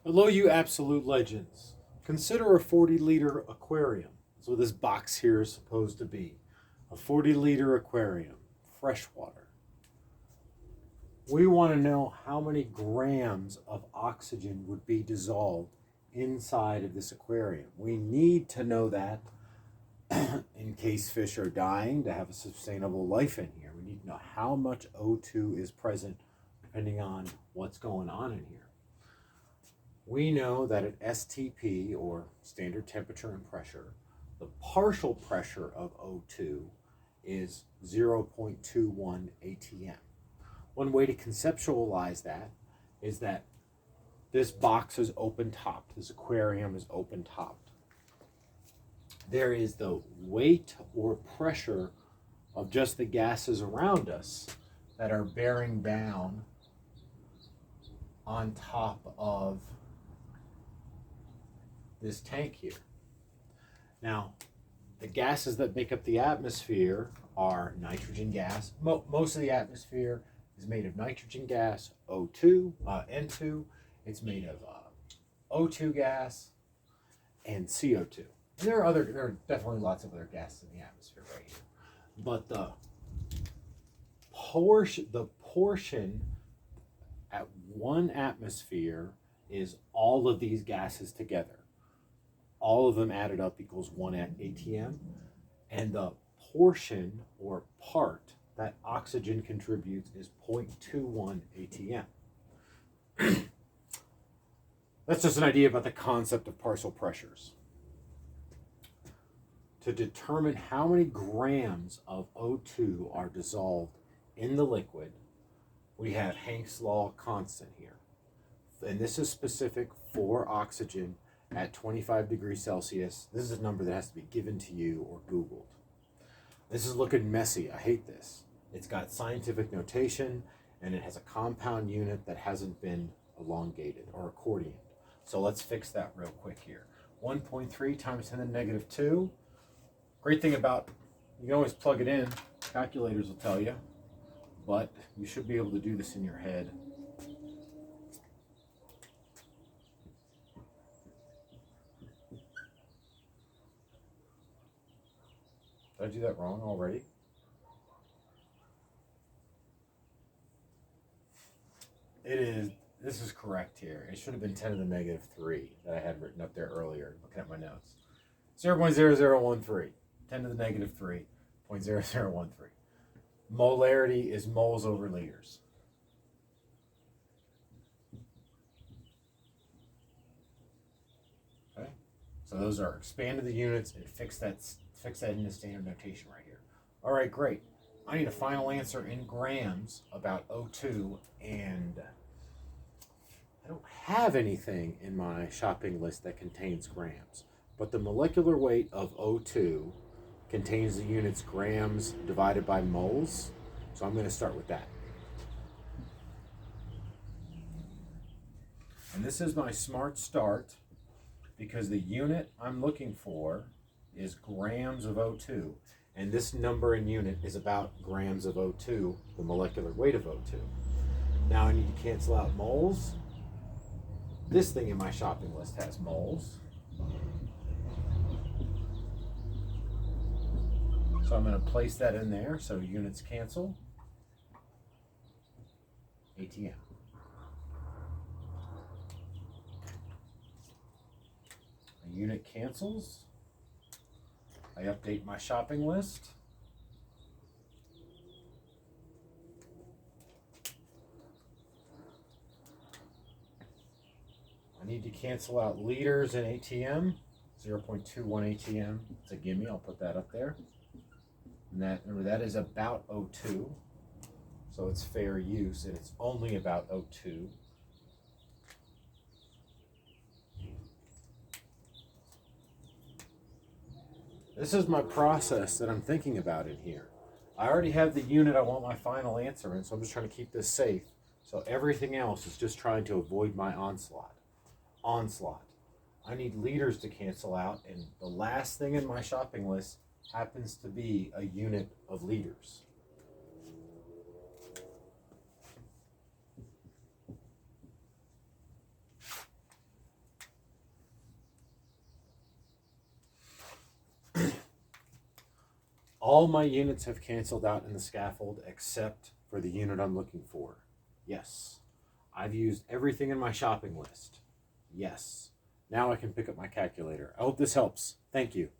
Hello, you absolute legends. Consider a 40-liter aquarium. That's what this box here is supposed to be. A 40-liter aquarium, freshwater. We want to know how many grams of oxygen would be dissolved inside of this aquarium. We need to know that in case fish are dying to have a sustainable life in here. We need to know how much O2 is present depending on what's going on in here. We know that at STP, or standard temperature and pressure, the partial pressure of O2 is 0.21 atm. One way to conceptualize that is that this box is open-topped, this aquarium is open-topped. There is the weight or pressure of just the gases around us that are bearing down on top of this tank here. Now, the gases that make up the atmosphere are nitrogen gas. Most of the atmosphere is made of nitrogen gas, O2, N2. It's made of O2 gas and CO2. And there are definitely lots of other gases in the atmosphere right here. But the portion at one atmosphere is all of these gases together. All of them added up equals 1 atm, and the portion or part that oxygen contributes is 0.21 atm. That's just an idea about the concept of partial pressures. To determine how many grams of O2 are dissolved in the liquid, we have Hanks' law constant here. And this is specific for oxygen at 25 degrees Celsius. This is a number that has to be given to you or Googled. This is looking messy. I hate this. It's got scientific notation, and it has a compound unit that hasn't been elongated or accordioned. So let's fix that real quick here. 1.3 times 10 to the negative 2. Great thing about, you can always plug it in. Calculators will tell you. But you should be able to do this in your head. Did I do that wrong already? This is correct here. It should have been 10 to the negative 3 that I had written up there earlier, looking at my notes. 0.0013, 10 to the negative 3, 0.0013. Molarity is moles over liters. Okay, so those are expanded the units and fix that into standard notation right here. All right, great. I need a final answer in grams about O2, and I don't have anything in my shopping list that contains grams, but the molecular weight of O2 contains the units grams divided by moles, so I'm going to start with that. And this is my smart start because the unit I'm looking for is grams of O2, and this number in unit is about grams of O2, the molecular weight of O2. Now I need to cancel out moles. This thing in my shopping list has moles. So I'm going to place that in there so units cancel. ATM. A unit cancels. I update my shopping list. I need to cancel out liters and ATM. 0.21 ATM. It's a gimme. I'll put that up there. And that, remember, that is about O2. So it's fair use, and it's only about O2. This is my process that I'm thinking about in here. I already have the unit I want my final answer in, so I'm just trying to keep this safe. So everything else is just trying to avoid my onslaught. I need liters to cancel out, and the last thing in my shopping list happens to be a unit of liters. All my units have canceled out in the scaffold except for the unit I'm looking for. Yes. I've used everything in my shopping list. Yes. Now I can pick up my calculator. I hope this helps. Thank you.